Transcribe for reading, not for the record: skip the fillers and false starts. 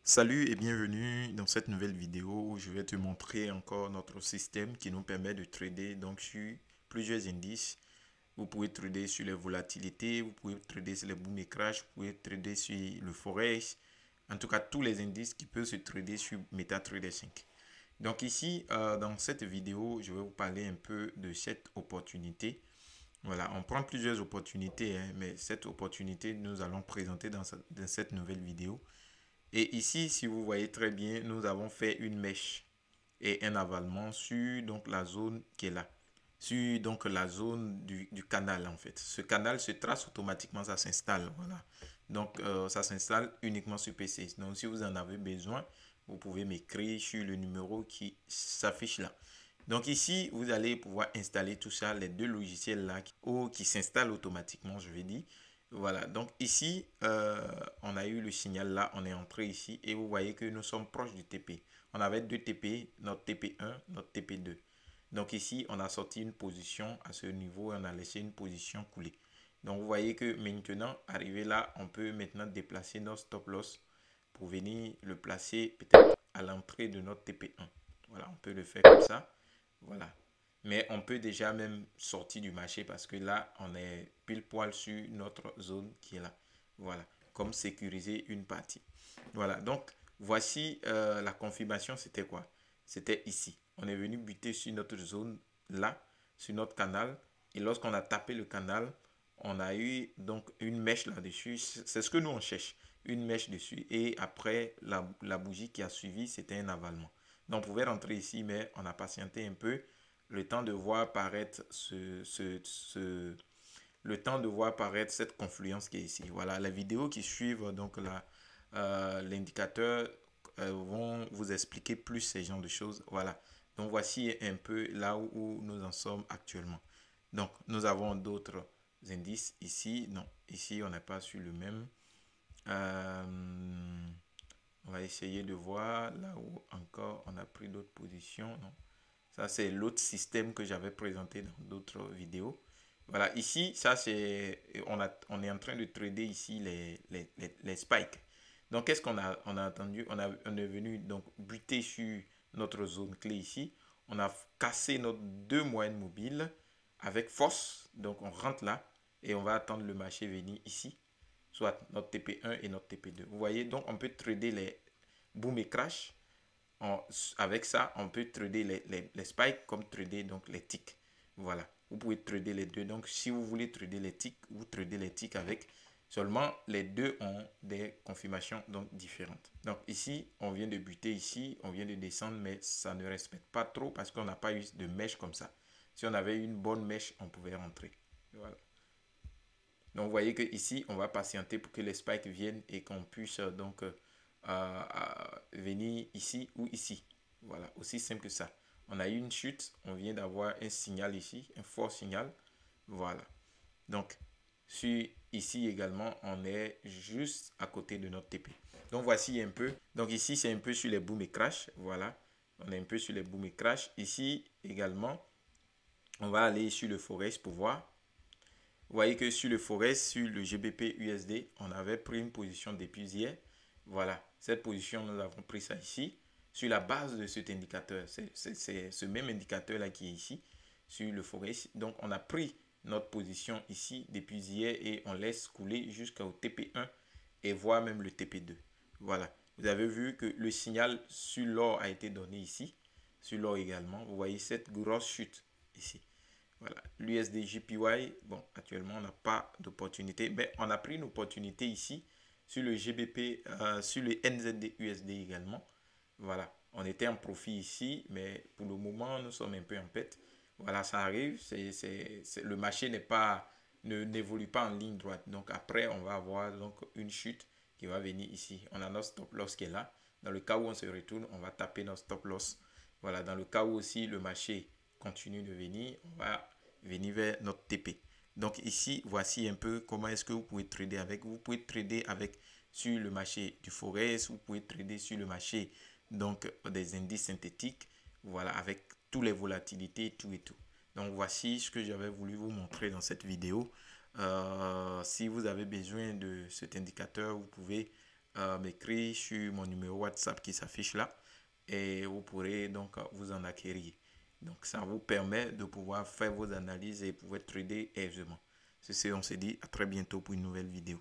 Salut et bienvenue dans cette nouvelle vidéo où je vais te montrer encore notre système qui nous permet de trader donc sur plusieurs indices. Vous pouvez trader sur les volatilités, vous pouvez trader sur les boom et crash, vous pouvez trader sur le forex. En tout cas, tous les indices qui peuvent se trader sur MetaTrader 5. Donc ici, dans cette vidéo, je vais vous parler un peu de cette opportunité. Voilà, on prend plusieurs opportunités, hein, mais cette opportunité, nous allons présenter dans cette nouvelle vidéo. Et ici, si vous voyez très bien, nous avons fait une mèche et un avalement sur donc, la zone qui est là. Sur donc, la zone du canal en fait. Ce canal se trace automatiquement, ça s'installe. Voilà. Donc ça s'installe uniquement sur PC. Donc si vous en avez besoin, vous pouvez m'écrire sur le numéro qui s'affiche là. Donc ici, vous allez pouvoir installer tout ça, les deux logiciels là, qui s'installent automatiquement, je vais dire. Voilà, donc ici, on a eu le signal là, on est entré ici et vous voyez que nous sommes proches du TP. On avait deux TP, notre TP1, notre TP2. Donc ici, on a sorti une position à ce niveau et on a laissé une position couler. Donc vous voyez que maintenant, arrivé là, on peut maintenant déplacer notre stop loss pour venir le placer peut-être à l'entrée de notre TP1. Voilà, on peut le faire comme ça. Voilà. Mais on peut déjà même sortir du marché parce que là, on est pile poil sur notre zone qui est là. Voilà. Comme sécuriser une partie. Voilà. Donc, voici la confirmation. C'était quoi? C'était ici. On est venu buter sur notre zone là, sur notre canal. Et lorsqu'on a tapé le canal, on a eu donc une mèche là-dessus. C'est ce que nous on cherche. Une mèche dessus. Et après, la bougie qui a suivi, c'était un avalement. Donc, on pouvait rentrer ici, mais on a patienté un peu le temps de voir apparaître le temps de voir apparaître cette confluence qui est ici. Voilà, les vidéos qui suivent donc l'indicateur vont vous expliquer plus ces genres de choses. Voilà, donc voici un peu là où nous en sommes actuellement. Donc, nous avons d'autres indices ici. Non, ici, on n'est pas sur le même. On va essayer de voir là où encore on a pris d'autres positions. Non, ça, c'est l'autre système que j'avais présenté dans d'autres vidéos. Voilà, ici, ça, c'est, on est en train de trader ici les spikes. Donc, qu'est-ce qu'on a attendu? On est venu donc buter sur notre zone clé ici. On a cassé nos deux moyennes mobiles avec force. Donc, on rentre là et on va attendre le marché venir ici, soit notre TP1 et notre TP2. Vous voyez, donc, on peut trader les boom et crash avec ça, on peut trader les spikes comme trader donc les ticks. Voilà. Vous pouvez trader les deux. Donc, si vous voulez trader les ticks, vous tradez les ticks avec. Seulement, les deux ont des confirmations donc différentes. Donc, ici, on vient de buter ici, on vient de descendre, mais ça ne respecte pas trop parce qu'on n'a pas eu de mèche comme ça. Si on avait une bonne mèche, on pouvait rentrer. Voilà. Donc, vous voyez que ici, on va patienter pour que les spikes viennent et qu'on puisse donc venir ici ou ici. Voilà, aussi simple que ça. On a eu une chute, on vient d'avoir un signal ici, un fort signal. Voilà. Donc, ici également, on est juste à côté de notre TP. Donc, voici un peu. Donc, ici, c'est un peu sur les boom et crash. Voilà. On est un peu sur les boom et crash. Ici également, on va aller sur le forex pour voir. Vous voyez que sur le forex, sur le GBP USD, on avait pris une position depuis hier. Voilà, cette position, nous avons pris ça ici. Sur la base de cet indicateur, c'est ce même indicateur-là qui est ici, sur le forex. Donc, on a pris notre position ici depuis hier et on laisse couler jusqu'au TP1 et voire même le TP2. Voilà, vous avez vu que le signal sur l'or a été donné ici, sur l'or également. Vous voyez cette grosse chute ici. Voilà, l'USD JPY, bon, actuellement, on n'a pas d'opportunité, mais on a pris une opportunité ici sur le GBP, sur le NZD USD également. Voilà, on était en profit ici, mais pour le moment, nous sommes un peu en pète. Voilà, ça arrive, le marché n'évolue pas en ligne droite. Donc après, on va avoir donc une chute qui va venir ici. On a notre stop loss qui est là. Dans le cas où on se retourne, on va taper notre stop loss. Voilà, dans le cas où aussi le marché continue de venir, on va venir vers notre TP. Donc ici, voici un peu comment est-ce que vous pouvez trader avec. Vous pouvez trader avec sur le marché du forex, vous pouvez trader sur le marché donc des indices synthétiques, voilà, avec toutes les volatilités, tout et tout. Donc voici ce que j'avais voulu vous montrer dans cette vidéo. Si vous avez besoin de cet indicateur, vous pouvez m'écrire sur mon numéro WhatsApp qui s'affiche là et vous pourrez donc vous en acquérir. Donc ça vous permet de pouvoir faire vos analyses et pouvoir trader aisément. C'est ce, on se dit à très bientôt pour une nouvelle vidéo.